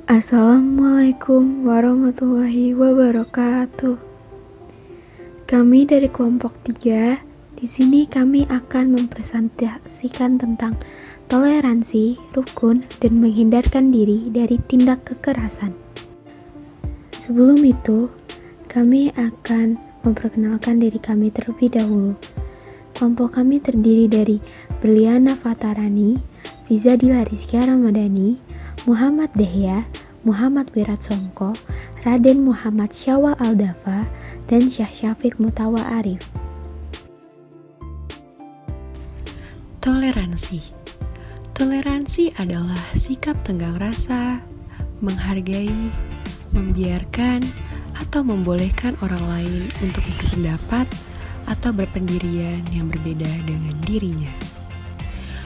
Assalamualaikum warahmatullahi wabarakatuh. Kami dari kelompok 3, di sini kami akan mempresentasikan tentang toleransi, rukun, dan menghindarkan diri dari tindak kekerasan. Sebelum itu, kami akan memperkenalkan diri kami terlebih dahulu. Kelompok kami terdiri dari Berliana Fatarani, Fiza Rizkia Ramadhani, Muhammad Dehya, Muhammad Wiratsongko, Raden Muhammad Syawal Aldafa, dan Syah Syafiq Mutawa Arif. Toleransi. Toleransi adalah sikap tenggang rasa, menghargai, membiarkan, atau membolehkan orang lain untuk berpendapat atau berpendirian yang berbeda dengan dirinya.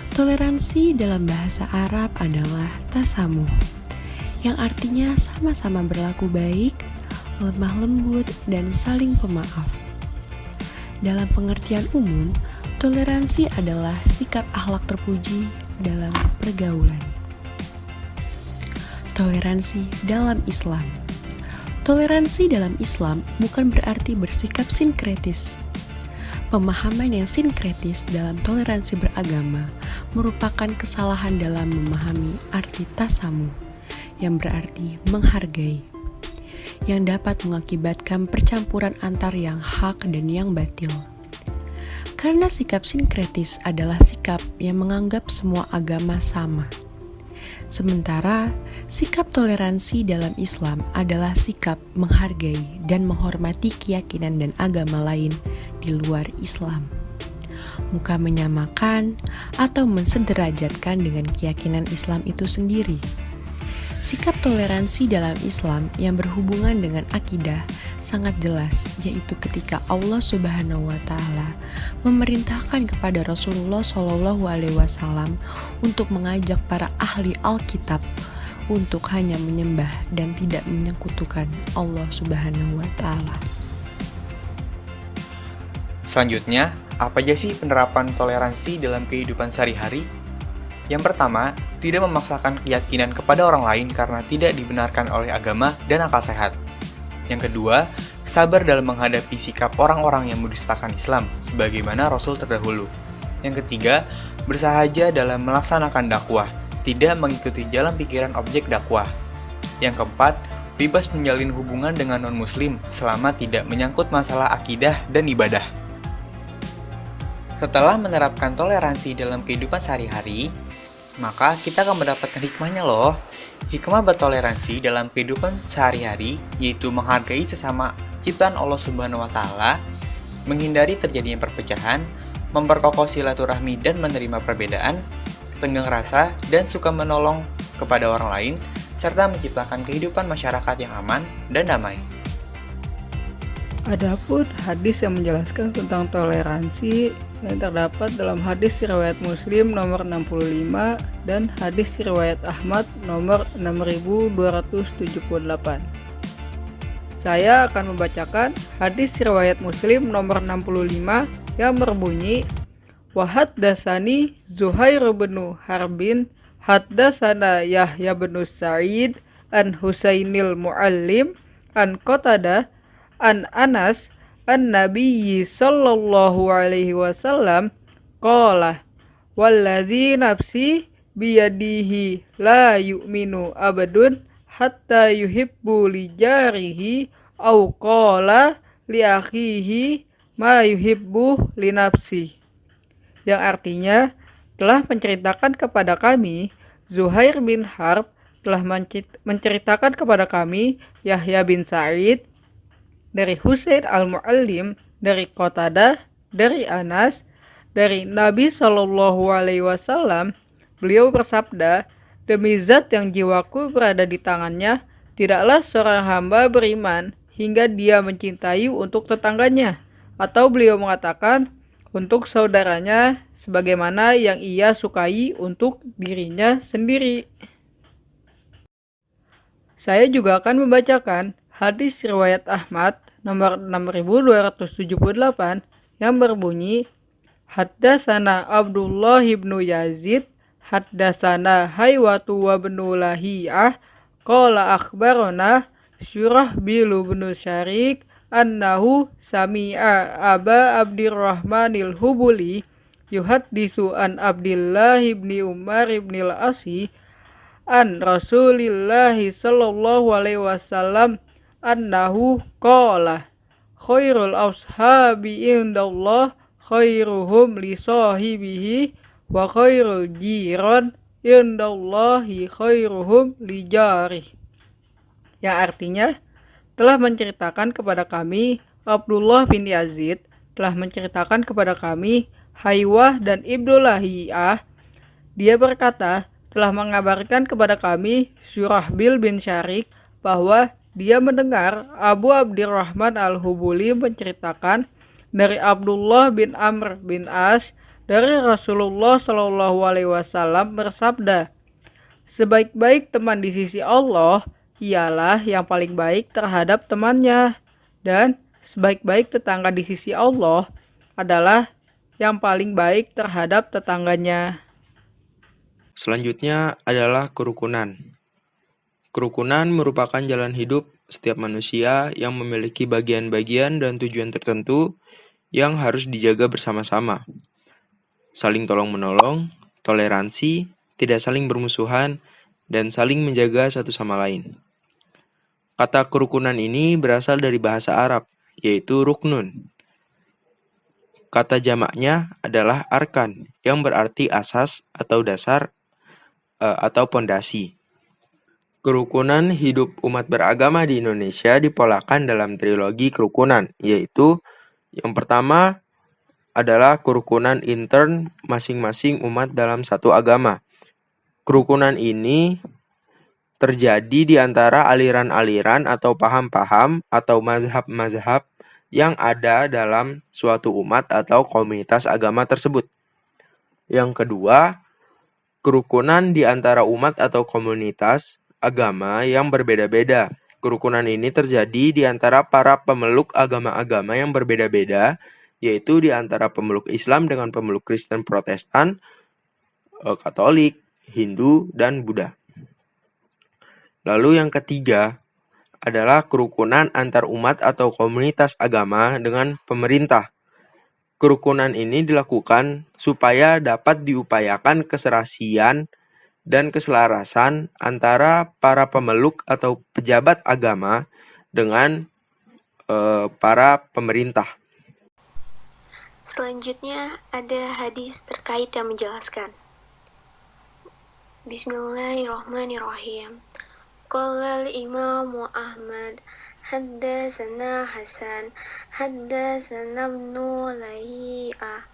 Toleransi dalam bahasa Arab adalah tasamuh, yang artinya sama-sama berlaku baik, lemah lembut, dan saling pemaaf. Dalam pengertian umum, toleransi adalah sikap akhlak terpuji dalam pergaulan. Toleransi dalam Islam. Toleransi dalam Islam bukan berarti bersikap sinkretis. Pemahaman yang sinkretis dalam toleransi beragama merupakan kesalahan dalam memahami arti tasamuh, yang berarti menghargai, yang dapat mengakibatkan percampuran antar yang hak dan yang batil. Karena sikap sinkretis adalah sikap yang menganggap semua agama sama. Sementara, sikap toleransi dalam Islam adalah sikap menghargai dan menghormati keyakinan dan agama lain di luar Islam. Bukan menyamakan atau mensederajatkan dengan keyakinan Islam itu sendiri. Sikap toleransi dalam Islam yang berhubungan dengan akidah sangat jelas, yaitu ketika Allah Subhanahu wa Ta'ala memerintahkan kepada Rasulullah SAW untuk mengajak para ahli Alkitab untuk hanya menyembah dan tidak menyekutukan Allah Subhanahu wa Ta'ala. Selanjutnya, apa aja sih penerapan toleransi dalam kehidupan sehari-hari? Yang pertama, tidak memaksakan keyakinan kepada orang lain karena tidak dibenarkan oleh agama dan akal sehat. Yang kedua, sabar dalam menghadapi sikap orang-orang yang mendustakan Islam, sebagaimana Rasul terdahulu. Yang ketiga, bersahaja dalam melaksanakan dakwah, tidak mengikuti jalan pikiran objek dakwah. Yang keempat, bebas menjalin hubungan dengan non-muslim selama tidak menyangkut masalah akidah dan ibadah. Setelah menerapkan toleransi dalam kehidupan sehari-hari, maka kita akan mendapatkan hikmahnya loh. Hikmah bertoleransi dalam kehidupan sehari-hari yaitu menghargai sesama ciptaan Allah Subhanahu wa Ta'ala, menghindari terjadinya perpecahan, memperkokoh silaturahmi dan menerima perbedaan, tenggang rasa dan suka menolong kepada orang lain, serta menciptakan kehidupan masyarakat yang aman dan damai. Adapun hadis yang menjelaskan tentang toleransi yang terdapat dalam hadis riwayat Muslim nomor 65 dan hadis riwayat Ahmad nomor 6278. Saya akan membacakan hadis riwayat Muslim nomor 65 yang berbunyi, wa haddatsani Zuhair bin Harbin haddatsana Yahya bin Sa'id an Husainil Muallim an Qatadah an Anas an Nabiyyi sallallahu alaihi wasallam qala walladzi nafsi biyadihi la yu'minu abadun hatta yuhibbu li jarihi aw qala li akhihi ma yuhibbu li nafsi, yang artinya telah menceritakan kepada kami Zuhair bin Harb telah menceritakan kepada kami Yahya bin Sa'id dari Husain al-Muallim, dari Qatadah, dari Anas, dari Nabi Shallallahu Alaihi Wasallam. Beliau bersabda, demi zat yang jiwaku berada di tangannya, tidaklah seorang hamba beriman hingga dia mencintai untuk tetangganya, atau beliau mengatakan untuk saudaranya sebagaimana yang ia sukai untuk dirinya sendiri. Saya juga akan membacakan hadis riwayat Ahmad nomor 6278 yang berbunyi, Haddatsana Abdullah ibnu Yazid, Haddatsana Haywatu wa ibnu Lahiyah, qala akhbarana Syurahbil bin Syarik annahu sami'a Aba Abdirrahmanil Hubuli yuhaddisu an Abdillah ibni Umar ibni al-Asi an Rasulillahi sallallahu alaihi wasallam annahu qala khairul ashabi indallah khairuhum li sahibihi wa khairul jiran indallahi khairuhum li jarih, yang artinya telah menceritakan kepada kami Abdullah bin Yazid telah menceritakan kepada kami Haywah dan Ibnu Lahiyah. Dia berkata telah mengabarkan kepada kami Syurahbil bin Syarik bahwa dia mendengar Abu Abdirrahman al-Hubuli menceritakan dari Abdullah bin Amr bin As dari Rasulullah Shallallahu Alaihi Wasallam bersabda, sebaik-baik teman di sisi Allah ialah yang paling baik terhadap temannya, dan sebaik-baik tetangga di sisi Allah adalah yang paling baik terhadap tetangganya. Selanjutnya adalah kerukunan. Kerukunan merupakan jalan hidup setiap manusia yang memiliki bagian-bagian dan tujuan tertentu yang harus dijaga bersama-sama. Saling tolong-menolong, toleransi, tidak saling bermusuhan, dan saling menjaga satu sama lain. Kata kerukunan ini berasal dari bahasa Arab, yaitu ruknun. Kata jamaknya adalah arkan, yang berarti asas atau dasar atau pondasi. Kerukunan hidup umat beragama di Indonesia dipolakan dalam trilogi kerukunan, yaitu yang pertama adalah kerukunan intern masing-masing umat dalam satu agama. Kerukunan ini terjadi di antara aliran-aliran atau paham-paham atau mazhab-mazhab yang ada dalam suatu umat atau komunitas agama tersebut. Yang kedua, kerukunan di antara umat atau komunitas agama yang berbeda-beda. Kerukunan ini terjadi di antara para pemeluk agama-agama yang berbeda-beda, yaitu di antara pemeluk Islam dengan pemeluk Kristen Protestan, Katolik, Hindu, dan Buddha. Lalu yang ketiga adalah kerukunan antar umat atau komunitas agama dengan pemerintah. Kerukunan ini dilakukan supaya dapat diupayakan keserasian dan keselarasan antara para pemeluk atau pejabat agama dengan para pemerintah. Selanjutnya ada hadis terkait yang menjelaskan. Bismillahirrahmanirrahim. Qala al-Imam Ahmad haddatsana Hasan haddatsana Ibnu Lahiyah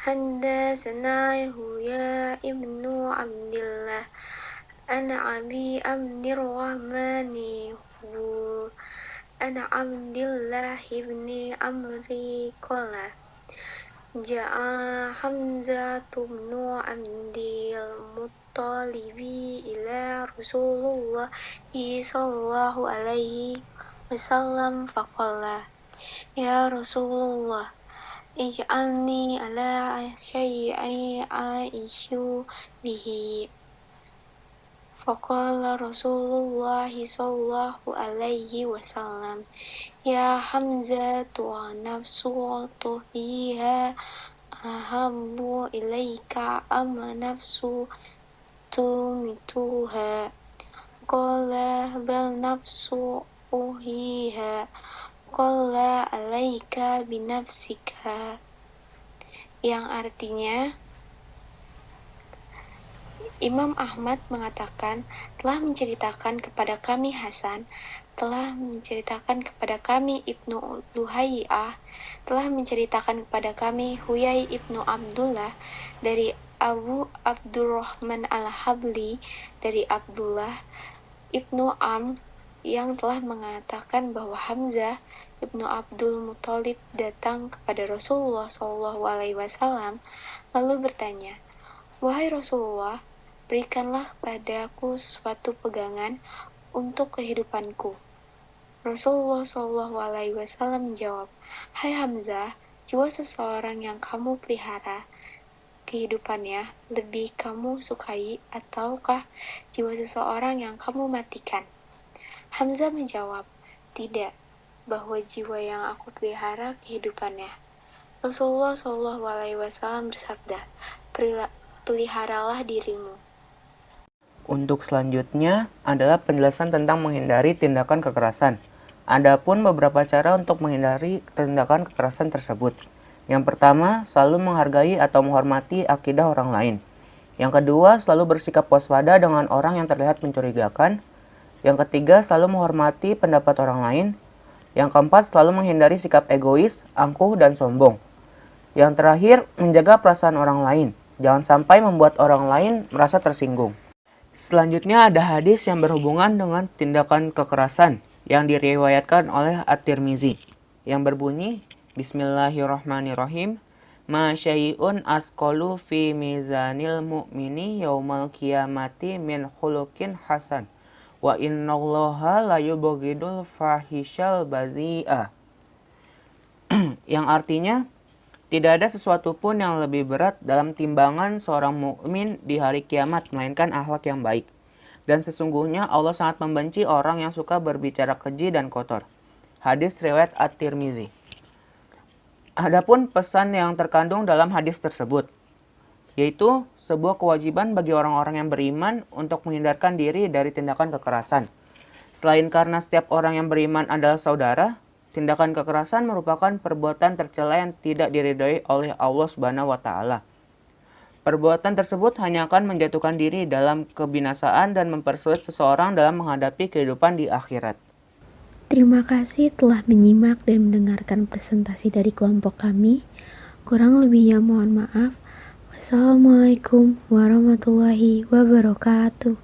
haddatsana Yahya ibnu Abdillah an Abi Abdirrahmani an Abdillah ibni Amri qala Ja'a Hamzatu ibnu Abdil Muttalibi ila Rasulullah sallallahu alaihi wasallam faqala ya Rasulullah ij'alni ala syai'i aisyu bihi faqala Rasulullah sallallahu alaihi wasallam ya Hamzah nafsu tuhiha ahabbu ilaika ama nafsu tumituha qala bal nafsu uhiha qala alaika binafsika, yang artinya Imam Ahmad mengatakan telah menceritakan kepada kami Hasan, telah menceritakan kepada kami Ibnu Luhayyah, telah menceritakan kepada kami Huyai Ibnu Abdullah dari Abu Abdurrahman al-Habli dari Abdullah Ibnu Amr yang telah mengatakan bahwa Hamzah Ibnu Abdul Muthalib datang kepada Rasulullah SAW lalu bertanya, wahai Rasulullah, berikanlah kepadaku sesuatu pegangan untuk kehidupanku. Rasulullah SAW menjawab, hai Hamzah, jiwa seseorang yang kamu pelihara kehidupannya lebih kamu sukai ataukah jiwa seseorang yang kamu matikan? Hamzah menjawab, tidak, bahwa jiwa yang aku pelihara kehidupannya. Rasulullah Shallallahu Alaihi Wasallam bersabda, peliharalah dirimu. Untuk selanjutnya adalah penjelasan tentang menghindari tindakan kekerasan. Adapun beberapa cara untuk menghindari tindakan kekerasan tersebut. Yang pertama, selalu menghargai atau menghormati akidah orang lain. Yang kedua, selalu bersikap waspada dengan orang yang terlihat mencurigakan. Yang ketiga, selalu menghormati pendapat orang lain. Yang keempat, selalu menghindari sikap egois, angkuh, dan sombong. Yang terakhir, menjaga perasaan orang lain. Jangan sampai membuat orang lain merasa tersinggung. Selanjutnya ada hadis yang berhubungan dengan tindakan kekerasan yang diriwayatkan oleh At-Tirmizi yang berbunyi, Bismillahirrahmanirrahim, Ma syai'un asqalu fi mizanil mu'mini yaumal qiyamati min khuluqin hasan wa innallaha la yubghidul fahishal bazi'a. Yang artinya, tidak ada sesuatu pun yang lebih berat dalam timbangan seorang mukmin di hari kiamat melainkan akhlak yang baik. Dan sesungguhnya Allah sangat membenci orang yang suka berbicara keji dan kotor. Hadis riwayat At-Tirmizi. Adapun pesan yang terkandung dalam hadis tersebut, yaitu sebuah kewajiban bagi orang-orang yang beriman untuk menghindarkan diri dari tindakan kekerasan. Selain karena setiap orang yang beriman adalah saudara, tindakan kekerasan merupakan perbuatan tercela yang tidak diridhoi oleh Allah Subhanahu wa taala. Perbuatan tersebut hanya akan menjatuhkan diri dalam kebinasaan dan mempersulit seseorang dalam menghadapi kehidupan di akhirat. Terima kasih telah menyimak dan mendengarkan presentasi dari kelompok kami. Kurang lebihnya mohon maaf. Wassalamualaikum warahmatullahi wabarakatuh.